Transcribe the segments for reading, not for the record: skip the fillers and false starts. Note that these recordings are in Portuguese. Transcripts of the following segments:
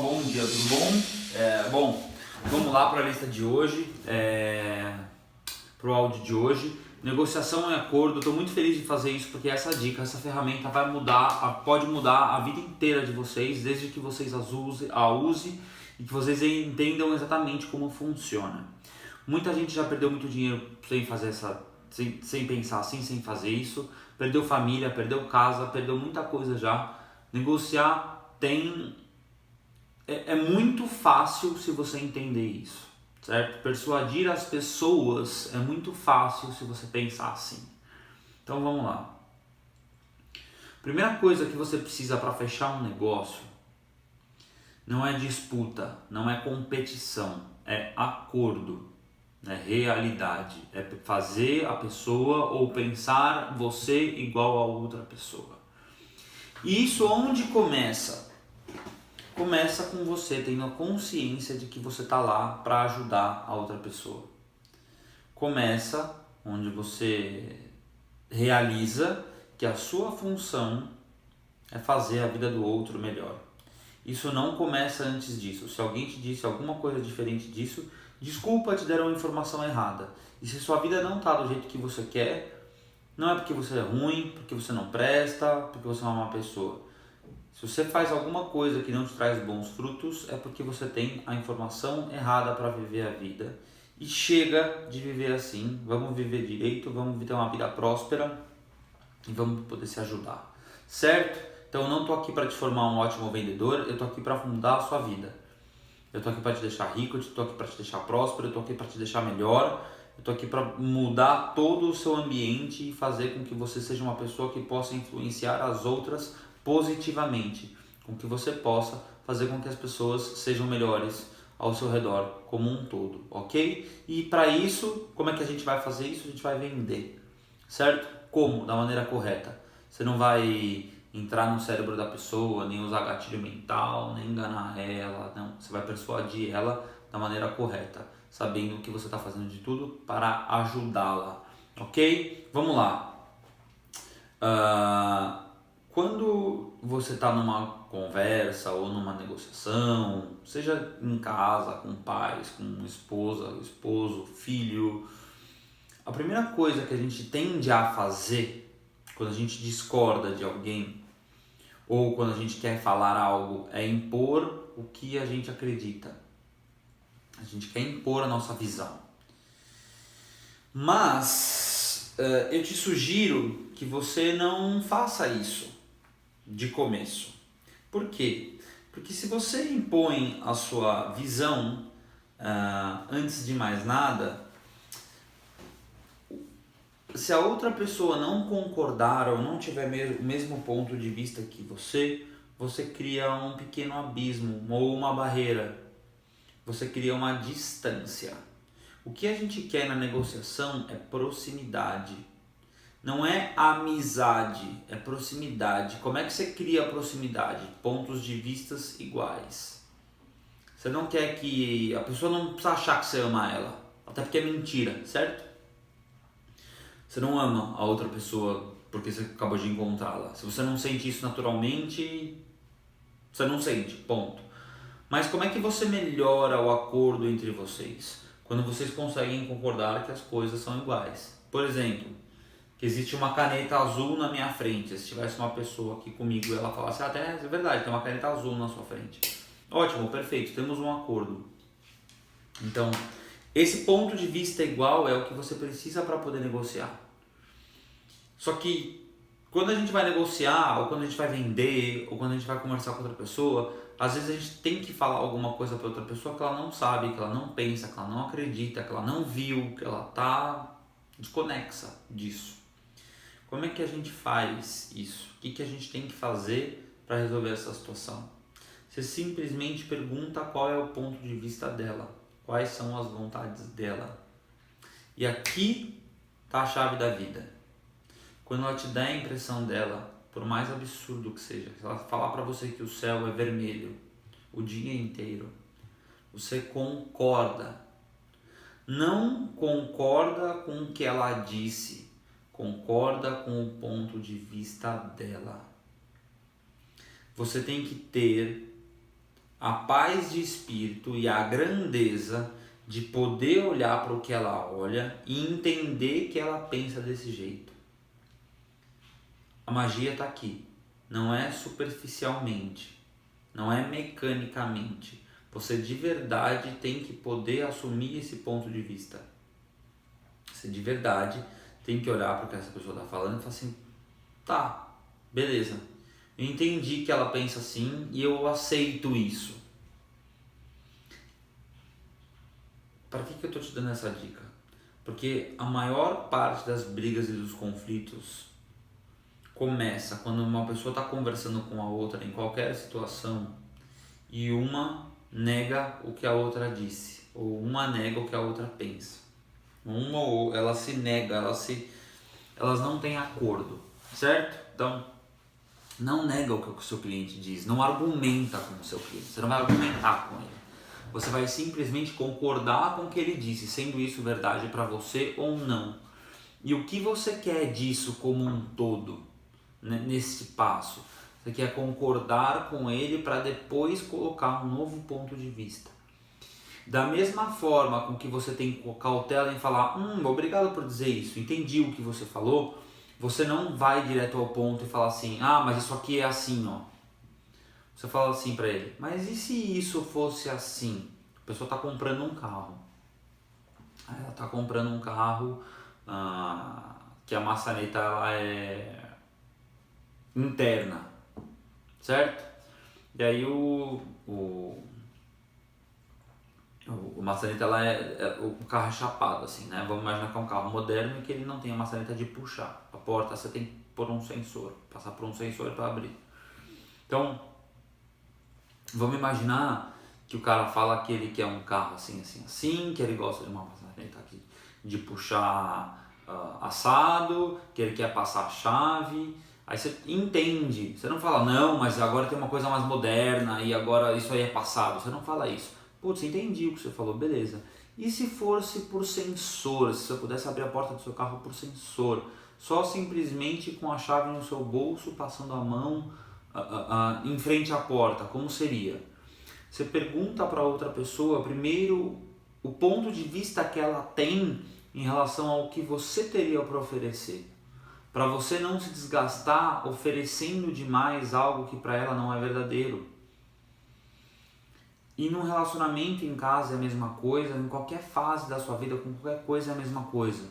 bom dia, tudo bom? Bom, vamos lá para a lista de hoje, para o áudio de hoje. Negociação e acordo, estou muito feliz de fazer isso porque essa dica, essa ferramenta vai mudar, pode mudar a vida inteira de vocês, desde que vocês a use e que vocês entendam exatamente como funciona. Muita gente já perdeu muito dinheiro sem fazer sem pensar assim, sem fazer isso, perdeu família, perdeu casa, perdeu muita coisa já. Negociar é muito fácil se você entender isso, certo? Persuadir as pessoas é muito fácil se você pensar assim. Então vamos lá. Primeira coisa que você precisa para fechar um negócio não é disputa, não é competição, é acordo, é realidade, é fazer a pessoa ou pensar você igual a outra pessoa. E isso onde começa? Começa com você tendo a consciência de que você está lá para ajudar a outra pessoa. Começa onde você realiza que a sua função é fazer a vida do outro melhor. Isso não começa antes disso. Se alguém te disse alguma coisa diferente disso, desculpa, te deram uma informação errada. E se sua vida não está do jeito que você quer, não é porque você é ruim, porque você não presta, porque você é uma má pessoa. Se você faz alguma coisa que não te traz bons frutos, é porque você tem a informação errada para viver a vida. E chega de viver assim, vamos viver direito, vamos ter uma vida próspera e vamos poder se ajudar, certo? Então eu não estou aqui para te formar um ótimo vendedor, eu estou aqui para mudar a sua vida. Eu estou aqui para te deixar rico, eu estou aqui para te deixar próspero, eu estou aqui para te deixar melhor, eu estou aqui para mudar todo o seu ambiente e fazer com que você seja uma pessoa que possa influenciar as outras positivamente, com que você possa fazer com que as pessoas sejam melhores ao seu redor como um todo, ok? E para isso, como é que a gente vai fazer isso? A gente vai vender, certo? Como? Da maneira correta. Você não vai entrar no cérebro da pessoa, nem usar gatilho mental, nem enganar ela, não. Você vai persuadir ela da maneira correta, sabendo que você está fazendo de tudo para ajudá-la, ok? Vamos lá. Quando você está numa conversa ou numa negociação, seja em casa, com pais, com esposa, esposo, filho, a primeira coisa que a gente tende a fazer quando a gente discorda de alguém ou quando a gente quer falar algo é impor o que a gente acredita. A gente quer impor a nossa visão. Mas eu te sugiro que você não faça isso de começo. Por quê? Porque se você impõe a sua visão antes de mais nada, se a outra pessoa não concordar ou não tiver o mesmo ponto de vista que você cria um pequeno abismo ou uma barreira. Você cria uma distância. O que a gente quer na negociação é proximidade. Não é amizade, é proximidade. Como é que você cria a proximidade? Pontos de vistas iguais. Você não quer que a pessoa não precisa achar que você ama ela, até porque é mentira, certo? Você não ama a outra pessoa porque você acabou de encontrá-la. Se você não sente isso naturalmente, você não sente, ponto. Mas como é que você melhora o acordo entre vocês? Quando vocês conseguem concordar que as coisas são iguais. Por exemplo, que existe uma caneta azul na minha frente. Se tivesse uma pessoa aqui comigo e ela falasse, até é verdade, tem uma caneta azul na sua frente. Ótimo, perfeito, temos um acordo. Então, esse ponto de vista igual é o que você precisa para poder negociar. Só que quando a gente vai negociar, ou quando a gente vai vender, ou quando a gente vai conversar com outra pessoa, às vezes a gente tem que falar alguma coisa para outra pessoa que ela não sabe, que ela não pensa, que ela não acredita, que ela não viu, que ela está desconexa disso. Como é que a gente faz isso? O que a gente tem que fazer para resolver essa situação? Você simplesmente pergunta qual é o ponto de vista dela, quais são as vontades dela. E aqui está a chave da vida. Quando ela te dá a impressão dela, por mais absurdo que seja, se ela falar para você que o céu é vermelho o dia inteiro, você concorda. Não concorda com o que ela disse, concorda com o ponto de vista dela. Você tem que ter a paz de espírito e a grandeza de poder olhar para o que ela olha e entender que ela pensa desse jeito. A magia está aqui, não é superficialmente, não é mecanicamente. Você de verdade tem que poder assumir esse ponto de vista. Você de verdade tem que olhar para o que essa pessoa está falando e falar assim, tá, beleza, eu entendi que ela pensa assim e eu aceito isso. Para que eu estou te dando essa dica? Porque a maior parte das brigas e dos conflitos começa quando uma pessoa está conversando com a outra em qualquer situação e uma nega o que a outra disse, ou uma nega o que a outra pensa. Uma ou ela se nega, elas não têm acordo, certo? Então, não nega o que o seu cliente diz, não argumenta com o seu cliente, você não vai argumentar com ele. Você vai simplesmente concordar com o que ele disse, sendo isso verdade para você ou não. E o que você quer disso como um todo, né, nesse passo? Você quer concordar com ele para depois colocar um novo ponto de vista. Da mesma forma com que você tem cautela em falar, obrigado por dizer isso, entendi o que você falou, você não vai direto ao ponto e falar assim, mas isso aqui é assim, ó. Você fala assim para ele, mas e se isso fosse assim? A pessoa está comprando um carro. Ela está comprando um carro que a maçaneta ela é interna, certo? E aí o maçaneta ela o carro é chapado assim, né? Vamos imaginar que é um carro moderno e que ele não tem a maçaneta de puxar. A porta você tem que pôr um sensor, passar por um sensor para abrir. Então, vamos imaginar que o cara fala que ele quer um carro assim, assim, assim, que ele gosta de uma maçaneta de puxar assado, que ele quer passar a chave. Aí você entende, você não fala, não, mas agora tem uma coisa mais moderna e agora isso aí é passado. Você não fala isso. Putz, entendi o que você falou, beleza. E se fosse por sensor, se você pudesse abrir a porta do seu carro por sensor, só simplesmente com a chave no seu bolso, passando a mão em frente à porta, como seria? Você pergunta para outra pessoa primeiro o ponto de vista que ela tem em relação ao que você teria para oferecer, para você não se desgastar oferecendo demais algo que para ela não é verdadeiro. E num relacionamento em casa é a mesma coisa, em qualquer fase da sua vida, com qualquer coisa é a mesma coisa.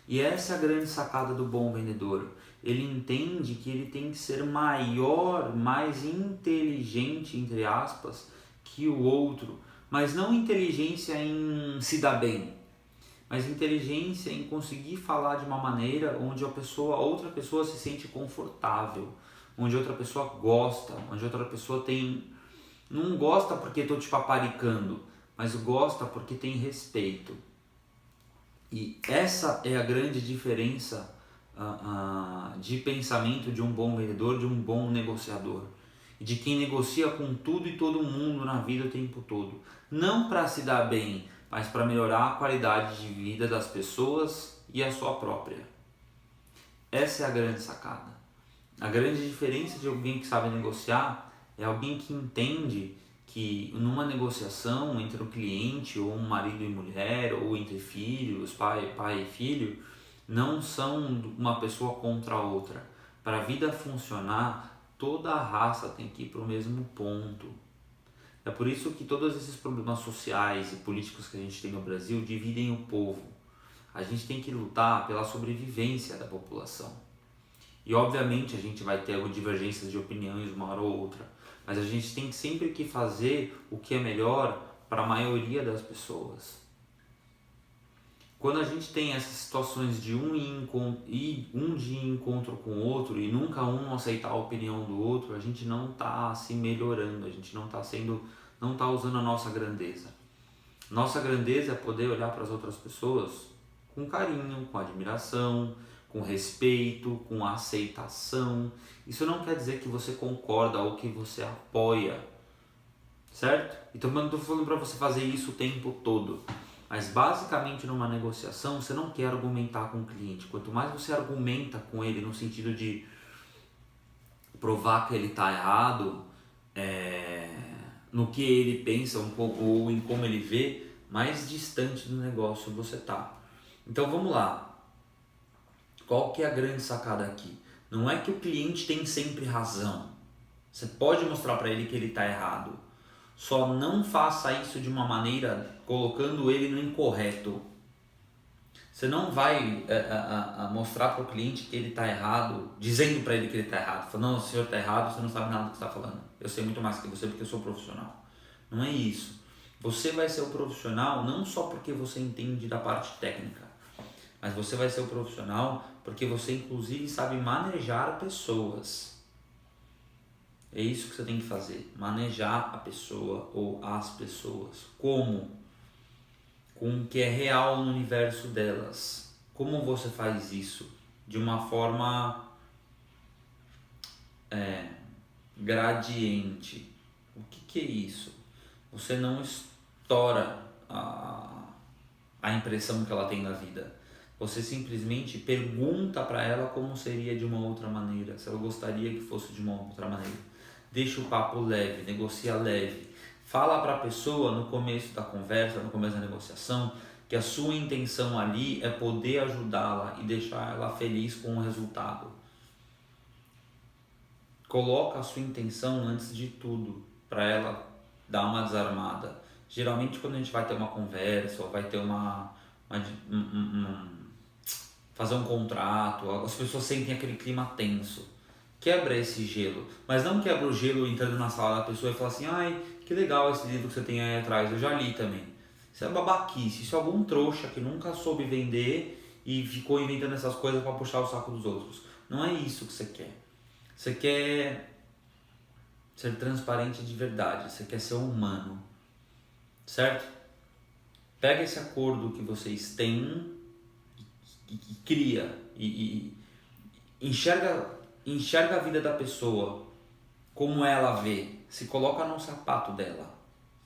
E essa é a grande sacada do bom vendedor. Ele entende que ele tem que ser maior, mais inteligente, entre aspas, que o outro. Mas não inteligência em se dar bem, mas inteligência em conseguir falar de uma maneira onde outra pessoa se sente confortável, onde outra pessoa gosta, onde outra pessoa não gosta porque estou te paparicando, mas gosta porque tem respeito. E essa é a grande diferença de pensamento de um bom vendedor, de um bom negociador. E de quem negocia com tudo e todo mundo na vida o tempo todo. Não para se dar bem, mas para melhorar a qualidade de vida das pessoas e a sua própria. Essa é a grande sacada. A grande diferença de alguém que sabe negociar é alguém que entende que numa negociação entre um cliente ou um marido e mulher, ou entre filhos, pai e filho, não são uma pessoa contra a outra. Para a vida funcionar, toda a raça tem que ir para o mesmo ponto. É por isso que todos esses problemas sociais e políticos que a gente tem no Brasil dividem o povo. A gente tem que lutar pela sobrevivência da população. E obviamente a gente vai ter divergências de opiniões uma hora ou outra, mas a gente tem sempre que fazer o que é melhor para a maioria das pessoas. Quando a gente tem essas situações de um de encontro com o outro e nunca um aceitar a opinião do outro, a gente não está se melhorando, a gente não está usando a nossa grandeza. Nossa grandeza é poder olhar para as outras pessoas com carinho, com admiração, com respeito, com aceitação. Isso não quer dizer que você concorda ou que você apoia, certo? Então eu não estou falando para você fazer isso o tempo todo. Mas basicamente numa negociação você não quer argumentar com o cliente. Quanto mais você argumenta com ele no sentido de provar que ele está errado, no que ele pensa um pouco, ou em como ele vê, mais distante do negócio você tá. Então vamos lá. Qual que é a grande sacada aqui? Não é que o cliente tem sempre razão. Você pode mostrar para ele que ele está errado. Só não faça isso de uma maneira colocando ele no incorreto. Você não vai mostrar para o cliente que ele está errado, dizendo para ele que ele está errado. Falando, não, o senhor está errado, você não sabe nada do que está falando. Eu sei muito mais que você porque eu sou profissional. Não é isso. Você vai ser o profissional não só porque você entende da parte técnica, mas você vai ser o profissional porque você inclusive sabe manejar pessoas. É isso que você tem que fazer, manejar a pessoa ou as pessoas. Como? Com o que é real no universo delas. Como você faz isso? De uma forma gradiente. O que é isso? Você não estoura a impressão que ela tem da vida. Você simplesmente pergunta para ela como seria de uma outra maneira, se ela gostaria que fosse de uma outra maneira. Deixa o papo leve, negocia leve. Fala para a pessoa no começo da conversa, no começo da negociação, que a sua intenção ali é poder ajudá-la e deixar ela feliz com o resultado. Coloca a sua intenção antes de tudo, para ela dar uma desarmada. Geralmente quando a gente vai ter uma conversa ou vai ter fazer um contrato, as pessoas sentem aquele clima tenso. Quebra esse gelo, mas não quebra o gelo entrando na sala da pessoa e fala assim, ai, que legal esse livro que você tem aí atrás, eu já li também. Isso é babaquice, isso é algum trouxa que nunca soube vender e ficou inventando essas coisas para puxar o saco dos outros. Não é isso que você quer. Você quer ser transparente de verdade, você quer ser humano, certo? Pega esse acordo que vocês têm e cria e enxerga a vida da pessoa como ela vê, se coloca no sapato dela,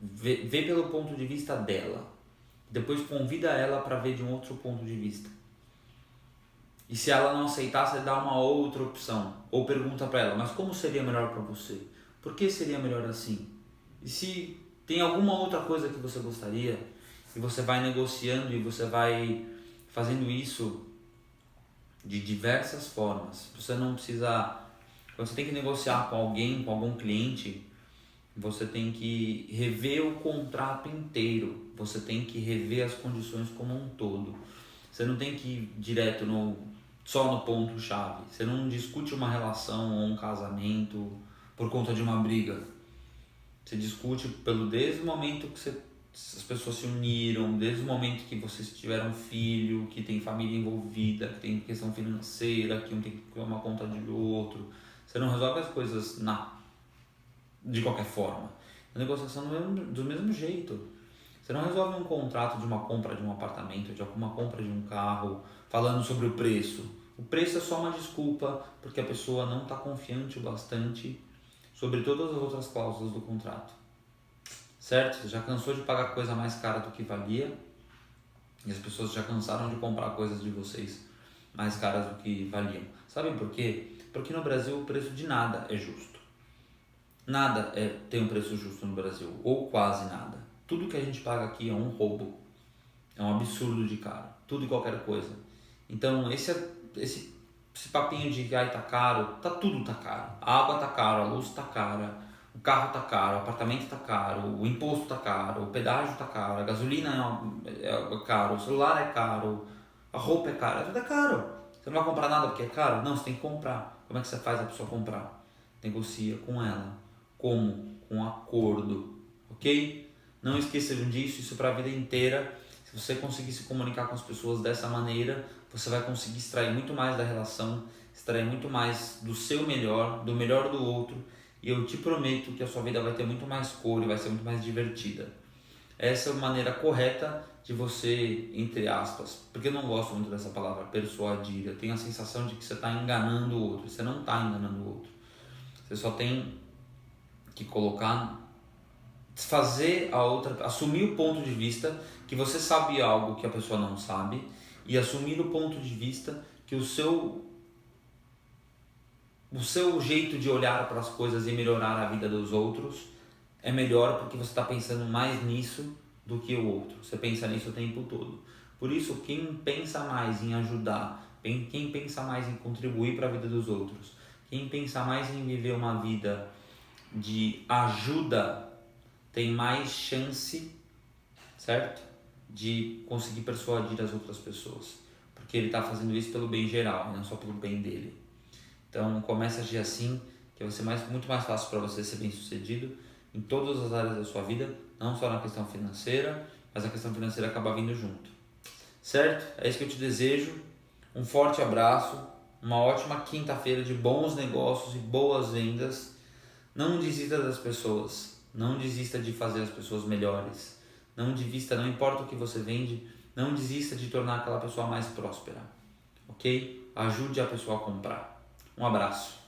vê pelo ponto de vista dela, depois convida ela para ver de um outro ponto de vista. E se ela não aceitar, você dá uma outra opção, ou pergunta para ela, mas como seria melhor para você? Por que seria melhor assim? E se tem alguma outra coisa que você gostaria? E você vai negociando e você vai fazendo isso de diversas formas. Você não precisa... Quando você tem que negociar com alguém, com algum cliente, você tem que rever o contrato inteiro. Você tem que rever as condições como um todo. Você não tem que ir direto só no ponto-chave. Você não discute uma relação ou um casamento por conta de uma briga. Você discute desde o momento que as pessoas se uniram, desde o momento que vocês tiveram filho, que tem família envolvida, que tem questão financeira, que um tem que tomar conta do outro. Você não resolve as coisas de qualquer forma. A negociação do mesmo jeito. Você não resolve um contrato de uma compra de um apartamento, de alguma compra de um carro, falando sobre o preço. O preço é só uma desculpa porque a pessoa não está confiante o bastante sobre todas as outras cláusulas do contrato. Certo? Você já cansou de pagar coisa mais cara do que valia e as pessoas já cansaram de comprar coisas de vocês mais caras do que valiam. Sabem por quê? Porque no Brasil o preço de nada é justo. Nada tem um preço justo no Brasil, ou quase nada. Tudo que a gente paga aqui é um roubo, é um absurdo de caro, tudo e qualquer coisa. Então esse papinho de que tá caro, tudo tá caro. A água tá cara, a luz tá cara, o carro tá caro, o apartamento tá caro, o imposto tá caro, o pedágio tá caro, a gasolina é caro, o celular é caro, a roupa é cara, tudo é caro. Você não vai comprar nada porque é caro? Não, você tem que comprar. Como é que você faz a pessoa comprar? Negocia com ela. Como? Com acordo, ok? Não esqueçam disso, isso para a vida inteira. Se você conseguir se comunicar com as pessoas dessa maneira, você vai conseguir extrair muito mais da relação, extrair muito mais do seu melhor, do melhor do outro, e eu te prometo que a sua vida vai ter muito mais cor e vai ser muito mais divertida. Essa é a maneira correta de você, entre aspas, porque eu não gosto muito dessa palavra, persuadir. Eu tenho a sensação de que você está enganando o outro. Você não está enganando o outro. Você só tem que fazer a outra, assumir o ponto de vista que você sabe algo que a pessoa não sabe e assumir o ponto de vista que o seu jeito de olhar para as coisas e melhorar a vida dos outros é melhor porque você está pensando mais nisso do que o outro. Você pensa nisso o tempo todo. Por isso, quem pensa mais em ajudar, quem pensa mais em contribuir para a vida dos outros, quem pensa mais em viver uma vida de ajuda, tem mais chance, certo? De conseguir persuadir as outras pessoas. Porque ele está fazendo isso pelo bem geral, não só pelo bem dele. Então, comece a agir assim, que vai ser muito mais fácil para você ser bem sucedido em todas as áreas da sua vida, não só na questão financeira, mas a questão financeira acaba vindo junto. Certo? É isso que eu te desejo. Um forte abraço, uma ótima quinta-feira de bons negócios e boas vendas. Não desista das pessoas, não desista de fazer as pessoas melhores. Não desista, não importa o que você vende, não desista de tornar aquela pessoa mais próspera. Ok? Ajude a pessoa a comprar. Um abraço.